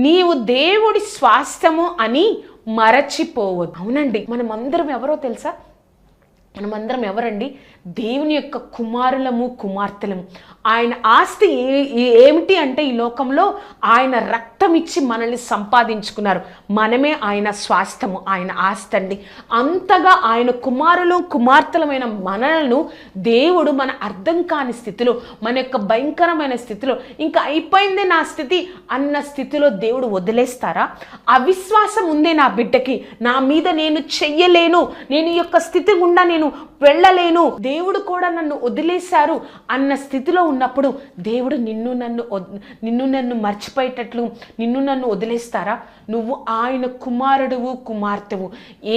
నీవు దేవుడి స్వాస్థ్యము అని మరచిపోవద్దు. అవునండి, మనమందరం ఎవరో తెలుసా? మనమందరం ఎవరండి? దేవుని యొక్క కుమారులము, కుమార్తెలము. ఆయన ఆస్తి ఏమిటి అంటే ఈ లోకంలో ఆయన రక్తం ఇచ్చి మనల్ని సంపాదించుకున్నారు. మనమే ఆయన స్వాస్థ్యము, ఆయన ఆస్తి అండి. అంతగా ఆయన కుమారులు, కుమార్తెలమైన మనలను దేవుడు మన అర్థం కాని స్థితిలో, మన యొక్క భయంకరమైన స్థితిలో, ఇంకా అయిపోయింది నా స్థితి అన్న స్థితిలో దేవుడు వదిలేస్తారా? అవిశ్వాసం ఉందే నా బిడ్డకి, నా మీద నేను చెయ్యలేను, నేను ఈ యొక్క స్థితి గుండా నేను వెళ్ళలేను, దేవుడు కూడా నన్ను వదిలేశారు అన్న స్థితిలో ఉన్నప్పుడు దేవుడు నిన్ను నన్ను మర్చిపోయేటట్లు నిన్ను నన్ను వదిలేస్తారా? నువ్వు ఆయన కుమారుడువు, కుమార్తెవు.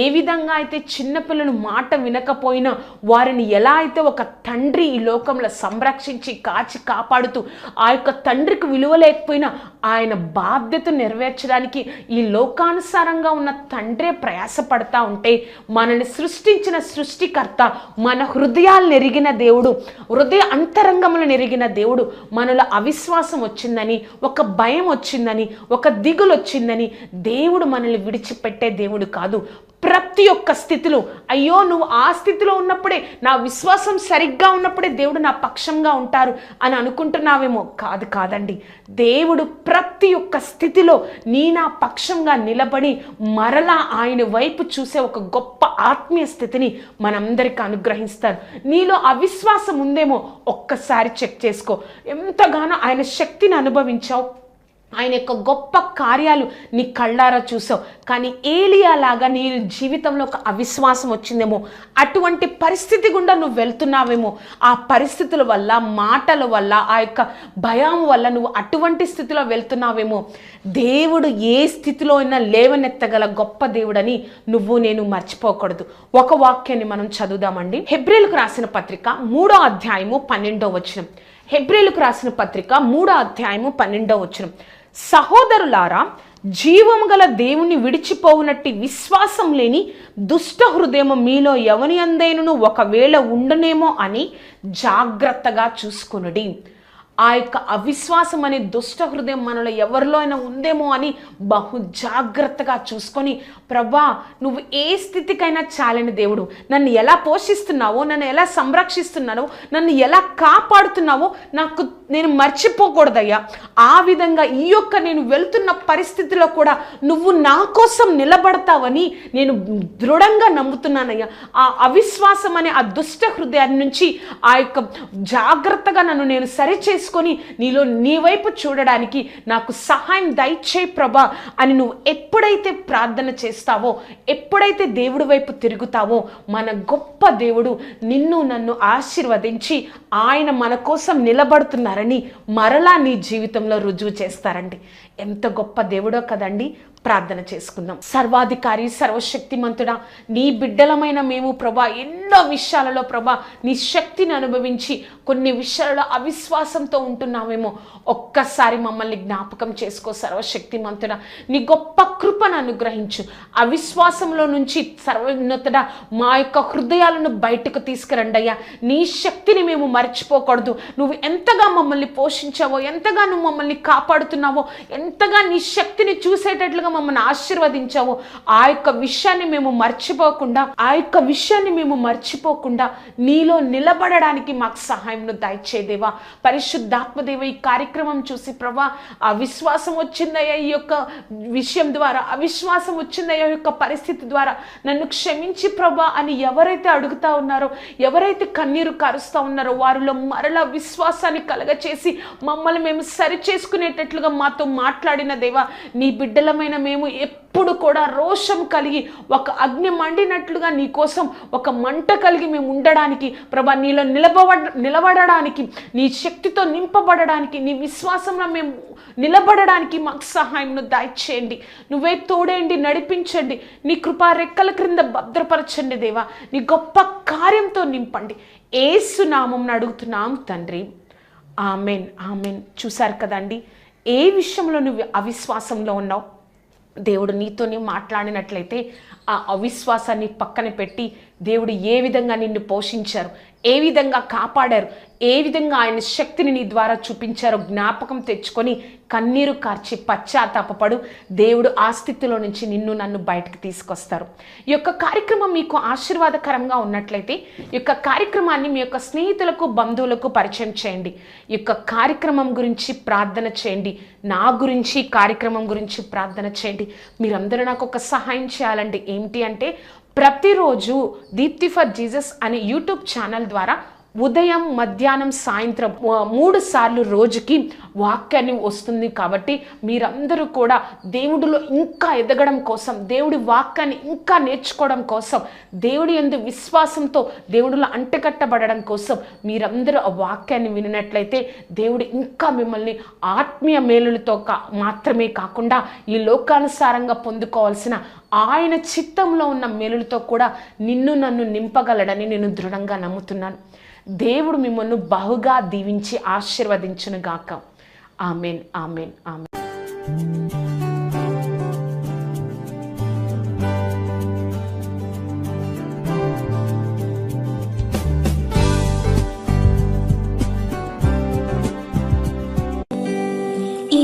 ఏ విధంగా అయితే చిన్నపిల్లలు మాట వినకపోయినా వారిని ఎలా అయితే ఒక తండ్రి ఈ లోకంలో సంరక్షించి కాచి కాపాడుతూ ఆ యొక్క తండ్రికి విలువ లేకపోయినా ఆయన బాధ్యత నెరవేర్చడానికి ఈ లోకానుసారంగా ఉన్న తండ్రే ప్రయాసపడతా ఉంటే, మనల్ని సృష్టించిన సృష్టికర్త, మన హృదయాలను ఎరిగిన దేవుడు, హృదయ అంతరంగములను ఎరిగిన దేవుడు మనలో అవిశ్వాసం వచ్చిందని, ఒక భయం వచ్చిందని, ఒక దిగులు వచ్చిందని దేవుడు మనల్ని విడిచిపెట్టే దేవుడు కాదు. ప్రతి ఒక్క స్థితిలో, అయ్యో నువ్వు ఆ స్థితిలో ఉన్నప్పుడే, నా విశ్వాసం సరిగ్గా ఉన్నప్పుడే దేవుడు నా పక్షంగా ఉంటారు అని అనుకుంటున్నావేమో. కాదండి. దేవుడు ప్రతి ఒక్క స్థితిలో నా పక్షంగా నిలబడి మరలా ఆయన వైపు చూసే ఒక గొప్ప ఆత్మీయ స్థితిని మనందరికీ అనుగ్రహిస్తారు. నీలో అవిశ్వాసం ఉందేమో ఒక్కసారి చెక్ చేసుకో. ఎంతగానో ఆయన శక్తిని అనుభవించావు, ఆయన యొక్క గొప్ప కార్యాలు నీ కళ్ళారా చూసావు, కానీ ఏలియా లాగా నీ జీవితంలో ఒక అవిశ్వాసం వచ్చిందేమో. అటువంటి పరిస్థితి గుండా నువ్వు వెళ్తున్నావేమో. ఆ పరిస్థితుల వల్ల, మాటల వల్ల, ఆ యొక్క భయం వల్ల నువ్వు అటువంటి స్థితిలో వెళ్తున్నావేమో. దేవుడు ఏ స్థితిలో అయినా లేవనెత్తగల గొప్ప దేవుడని నేను మర్చిపోకూడదు. ఒక వాక్యాన్ని మనం చదువుదామండి. హెబ్రీయులకు రాసిన పత్రిక 3వ అధ్యాయము 12వ వచనం. హెబ్రీయులకు రాసిన పత్రిక 3వ అధ్యాయము 12వ వచనం. సహోదరులారా, జీవము గల దేవుని విడిచిపోవునట్టి విశ్వాసం లేని దుష్ట హృదయము మీలో ఎవని అందైనను ఒకవేళ ఉండునేమో అని జాగ్రత్తగా చూసుకొనుడి. ఆ యొక్క అవిశ్వాసం అనే దుష్ట హృదయం మనలో ఎవరిలో అయినా ఉందేమో అని బహు జాగ్రత్తగా చూసుకొని, ప్రభా నువ్వు ఏ స్థితికైనా చాలని దేవుడు, నన్ను ఎలా పోషిస్తున్నావో, నన్ను ఎలా సంరక్షిస్తున్నావో, నన్ను ఎలా కాపాడుతున్నావో నేను మర్చిపోకూడదయ్యా. ఆ విధంగా ఈ యొక్క నేను వెళ్తున్న పరిస్థితిలో కూడా నువ్వు నా కోసం నిలబడతావని నేను దృఢంగా నమ్ముతున్నానయ్యా. ఆ అవిశ్వాసం అనే ఆ దుష్ట హృదయాన్ని నుంచి ఆ యొక్క జాగ్రత్తగా నేను సరిచేసుకొని నీ వైపు చూడడానికి నాకు సహాయం దయచేయి ప్రభా అని నువ్వు ఎప్పుడైతే ప్రార్థన చేస్తావో, ఎప్పుడైతే దేవుడి వైపు తిరుగుతావో, మన గొప్ప దేవుడు నన్ను ఆశీర్వదించి ఆయన మన కోసం నిలబడుతున్నారని మరలా నీ జీవితంలో రుజువు చేస్తారండి. ఎంత గొప్ప దేవుడో కదండి. ప్రార్థన చేసుకుందాం. సర్వాధికారి, సర్వశక్తిమంతుడా, నీ బిడ్డలమైన మేము ప్రభా ఎన్నో విషయాలలో ప్రభా నీ శక్తిని అనుభవించి కొన్ని విషయాలలో అవిశ్వాసంతో ఉంటున్నామేమో. ఒక్కసారి మమ్మల్ని జ్ఞాపకం చేసుకో సర్వశక్తిమంతుడా. నీ గొప్ప కృపను అనుగ్రహించు. అవిశ్వాసంలో నుంచి సర్వోన్నతుడా మా యొక్క హృదయాలను బయటకు తీసుకురండి అయ్యా. నీ శక్తిని మేము మర్చిపోకూడదు. నువ్వు ఎంతగా మమ్మల్ని పోషించావో, ఎంతగా నువ్వు మమ్మల్ని కాపాడుతున్నావో, ఎంతగా నీ శక్తిని చూసేటట్లుగా మమ్మల్ని ఆశీర్వదించావో, ఆ యొక్క విషయాన్ని మేము మర్చిపోకుండా నీలో నిలబడడానికి మాకు సహాయం దయచేదేవా. పరిశుద్ధాత్మదేవ, ఈ కార్యక్రమం చూసి ప్రభా అవిశ్వాసం వచ్చిందయ్యా, ఈ యొక్క విషయం ద్వారా అవిశ్వాసం వచ్చిందయ్యా, ఈ యొక్క పరిస్థితి ద్వారా నన్ను క్షమించి ప్రభా అని ఎవరైతే అడుగుతా ఉన్నారో, ఎవరైతే కన్నీరు కారుస్తూ ఉన్నారో వారిలో మరలా విశ్వాసాన్ని కలగచేసి మమ్మల్ని మేము సరి చేసుకునేటట్లుగా మాతో మాట్లాడిన దేవా, నీ బిడ్డలమైన మేము ఎప్పుడు కూడా రోషం కలిగి ఒక అగ్ని మండినట్లుగా నీ కోసం ఒక మంట కలిగి మేము ఉండడానికి ప్రభా, నీలో నిలబడడానికి, నీ శక్తితో నింపబడడానికి, నీ విశ్వాసంలో మేము నిలబడడానికి మాకు సహాయం దయచేయండి. నువ్వే తోడేయండి, నడిపించండి. నీ కృపా రెక్కల క్రింద భద్రపరచండి దేవా. నీ గొప్ప కార్యంతో నింపండి. యేసు నామమున అడుగుతున్నాం తండ్రి, ఆమెన్, ఆమెన్. చూశారు కదండి, ఏ విషయంలో నువ్వు అవిశ్వాసంలో ఉన్నావు, దేవుడు నీతోనే మాట్లాడినట్లయితే ఆ అవిశ్వాసాన్ని పక్కన పెట్టి దేవుడు ఏ విధంగా నిన్ను పోషించారు, ఏ విధంగా కాపాడారు, ఏ విధంగా ఆయన శక్తిని నీ ద్వారా చూపించారో జ్ఞాపకం తెచ్చుకొని కన్నీరు కార్చి పశ్చాత్తాపపడు. దేవుడు ఆ స్థితిలో నుంచి నిన్ను నన్ను బయటకు తీసుకొస్తారు. ఈ యొక్క కార్యక్రమం మీకు ఆశీర్వాదకరంగా ఉన్నట్లయితే ఈ యొక్క కార్యక్రమాన్ని మీ యొక్క స్నేహితులకు, బంధువులకు పరిచయం చేయండి. ఈ యొక్క కార్యక్రమం గురించి ప్రార్థన చేయండి. నా గురించి, కార్యక్రమం గురించి ప్రార్థన చేయండి. మీరందరూ నాకు ఒక సహాయం చేయాలండి. ఏంటి అంటే, ప్రతిరోజు దీప్తి ఫర్ జీసస్ అనే యూట్యూబ్ ఛానల్ ద్వారా ఉదయం, మధ్యాహ్నం, సాయంత్రం 3 సార్లు రోజుకి వాక్యాన్ని వస్తుంది. కాబట్టి మీరందరూ కూడా దేవుడిలో ఇంకా ఎదగడం కోసం, దేవుడి వాక్యాన్ని ఇంకా నేర్చుకోవడం కోసం, దేవుడి యందు విశ్వాసంతో దేవుడిలో అంటకట్టబడడం కోసం మీరందరూ ఆ వాక్యాన్ని వినినట్లయితే దేవుడు ఇంకా మిమ్మల్ని ఆత్మీయ మేలులతో మాత్రమే కాకుండా ఈ లోకానుసారంగా పొందుకోవాల్సిన ఆయన చిత్తంలో ఉన్న మేలులతో కూడా నిన్ను నన్ను నింపగలడని నేను దృఢంగా నమ్ముతున్నాను. దేవుడు మిమ్మల్ని బహుగా దీవించి ఆశీర్వదించునుగాక. Amen, amen, amen. ఈ